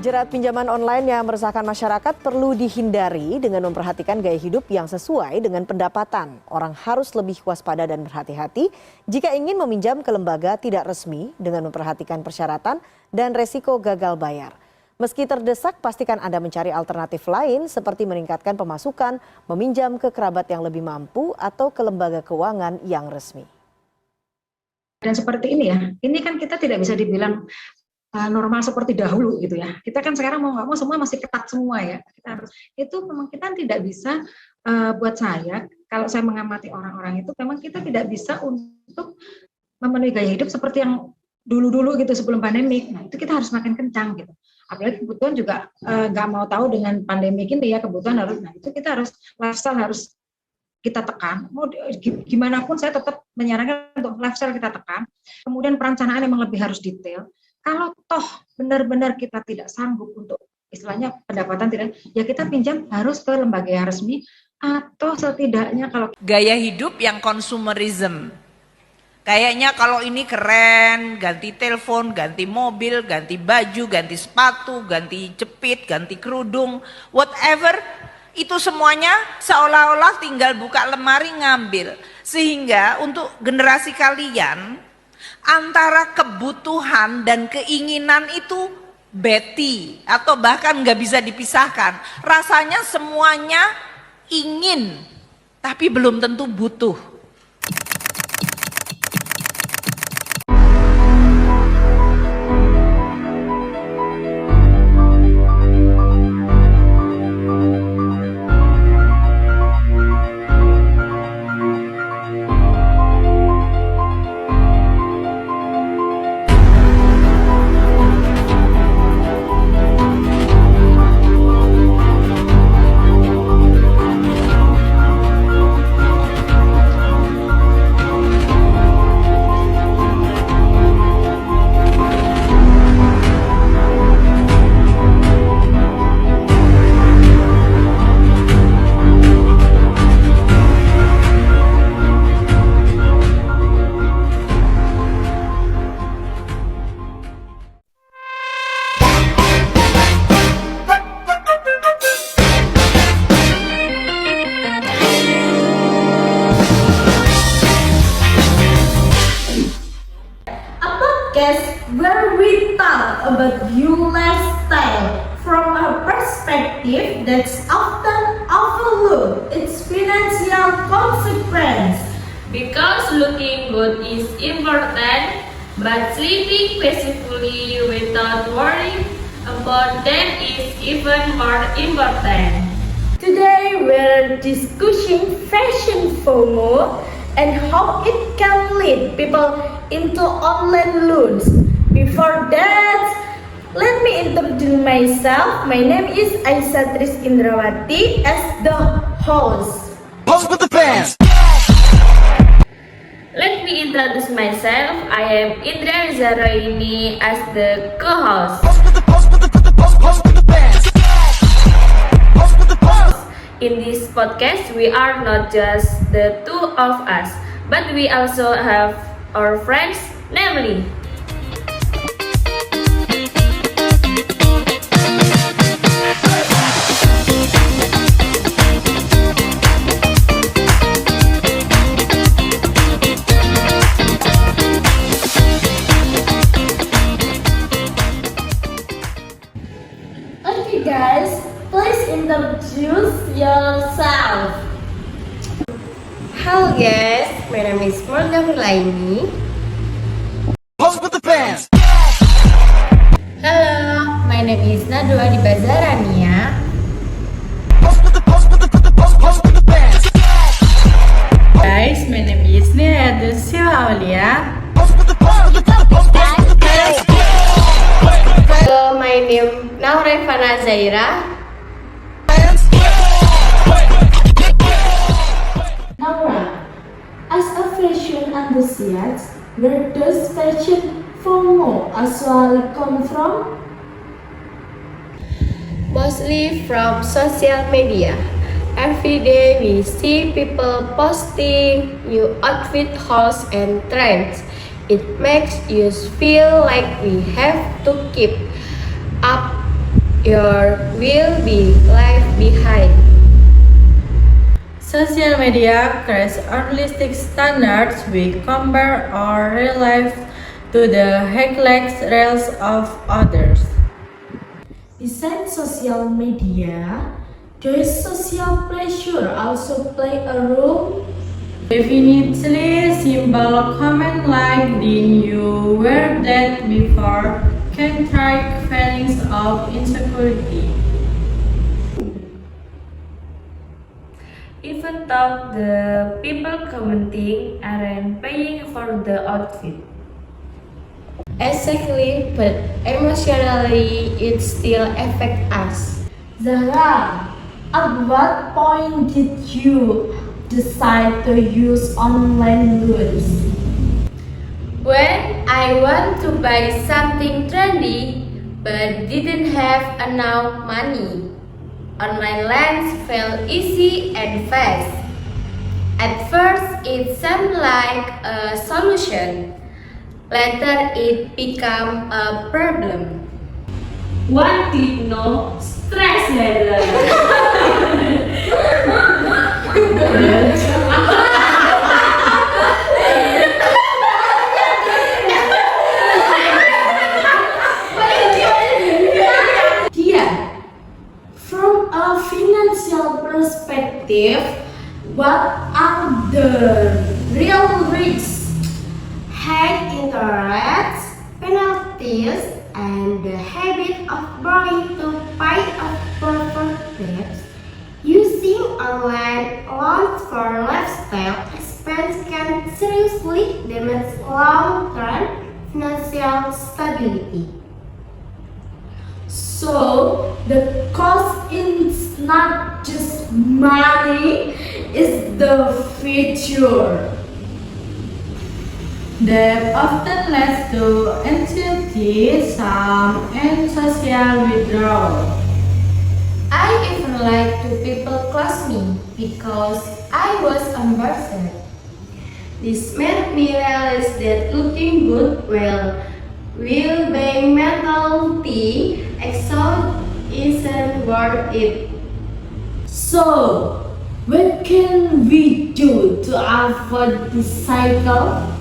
Jerat pinjaman online yang meresahkan masyarakat perlu dihindari dengan memperhatikan gaya hidup yang sesuai dengan pendapatan. Orang harus lebih waspada dan berhati-hati jika ingin meminjam ke lembaga tidak resmi dengan memperhatikan persyaratan dan resiko gagal bayar. Meski terdesak, pastikan Anda mencari alternatif lain seperti meningkatkan pemasukan, meminjam ke kerabat yang lebih mampu, atau ke lembaga keuangan yang resmi. Dan seperti ini ya, ini kan kita tidak bisa dibilang normal seperti dahulu gitu ya. Kita kan sekarang mau nggak mau semua masih ketat semua ya. Itu memang kita tidak bisa, buat saya, kalau saya mengamati orang-orang itu memang kita tidak bisa untuk memenuhi gaya hidup seperti yang dulu-dulu gitu sebelum pandemi. Nah itu kita harus makin kencang gitu. Apalagi kebutuhan juga nggak mau tahu dengan pandemi ini ya, kebutuhan harus, nah itu kita harus lifestyle harus kita tekan. Mau gimana pun saya tetap menyarankan untuk lifestyle kita tekan. Kemudian perencanaan memang lebih harus detail. Kalau toh benar-benar kita tidak sanggup untuk istilahnya pendapatan tidak, ya kita pinjam harus ke lembaga yang resmi atau setidaknya kalau gaya hidup yang consumerism. Kayaknya kalau ini keren, ganti telepon, ganti mobil, ganti baju, ganti sepatu, ganti jepit, ganti kerudung, whatever, itu semuanya seolah-olah tinggal buka lemari ngambil. Sehingga untuk generasi kalian, antara kebutuhan dan keinginan itu beti atau bahkan nggak bisa dipisahkan. Rasanya semuanya ingin, tapi belum tentu butuh. Where we talk about new lifestyle from a perspective that's often overlooked its financial consequence. Because looking good is important, but sleeping peacefully without worrying about them is even more important. Today we're discussing fashion FOMO and how it can lead people into online loans. Before that, let me introduce myself. My name is Aisatris Indrawati as the host. Pose with the fans. Let me introduce myself. I am Indra Zaroini as the co-host. In this podcast, we are not just the two of us, but we also have our friends, namely Okay guys, please introduce yourself. Halo guys, my name is Morga Furlaini. Pose with the fans. Hello, my name is Nadwa di Bazarania. Pose with the fans. Guys, my name is Nia Silva Aulia. Pose with the fans. Hello, my name Naura Ivana Zaira. Naura, as a fashion enthusiast, where does fashion FOMO actually come from? Mostly from social media. Every day we see people posting new outfit hauls and trends. It makes us feel like we have to keep up you will be left behind. Social media creates unrealistic standards. We compare our real life to the highlight reels of others. Besides social media, does social pressure also play a role? Definitely, simple comment like "Didn't you wear that before?" can trigger feelings of insecurity. Even though the people commenting aren't paying for the outfit. Exactly, but emotionally it still affects us. Zahra, at what point did you decide to use online loans? When I want to buy something trendy but didn't have enough money, online lens felt easy and fast. At first, it seemed like a solution. Later, it became a problem. One click no stress level. From a financial perspective, what are the real risks? High interest, penalties, and the habit of borrowing to pay off preferred debts. Using online loans for lifestyle expense can seriously damage long-term financial stability. So, the cost is not just money, it's the future. Debt often leads to anxiety, some and social withdrawal. I even lied to people close me because I was embarrassed. This made me realize that looking good will be mentality exhaust isn't worth it. So, what can we do to avoid this cycle?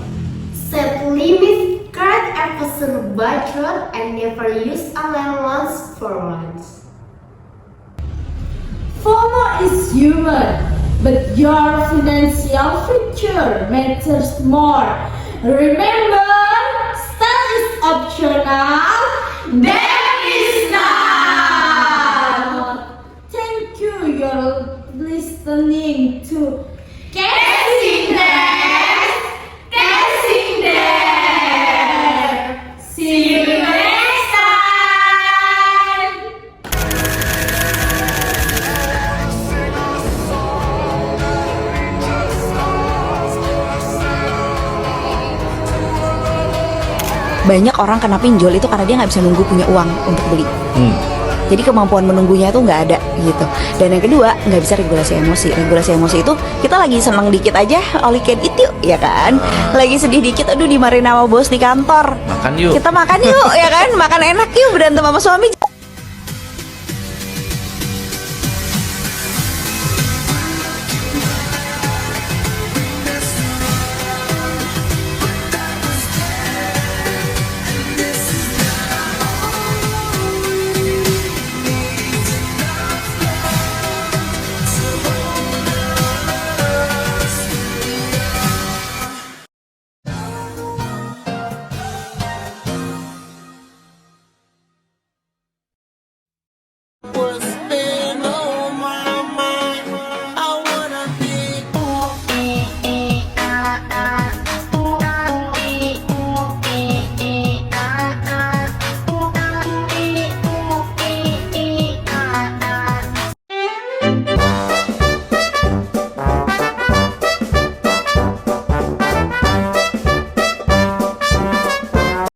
Set limits, create efficient budget, and never use online loans for once. FOMO is human, but your financial future matters more. Remember, style is optional. That is not. Thank you. You're listening to Casting There. Casting There. See you next time. Banyak orang kena pinjol itu karena dia nggak bisa nunggu punya uang untuk beli. Jadi kemampuan menunggunya itu nggak ada gitu. Dan yang kedua, nggak bisa regulasi emosi. Regulasi emosi itu kita lagi senang dikit aja, all you can eat yuk, ya kan? Lagi sedih dikit, aduh dimarahin sama bos di kantor. Makan yuk. Kita makan yuk, ya kan? Makan enak yuk, berantem sama suami.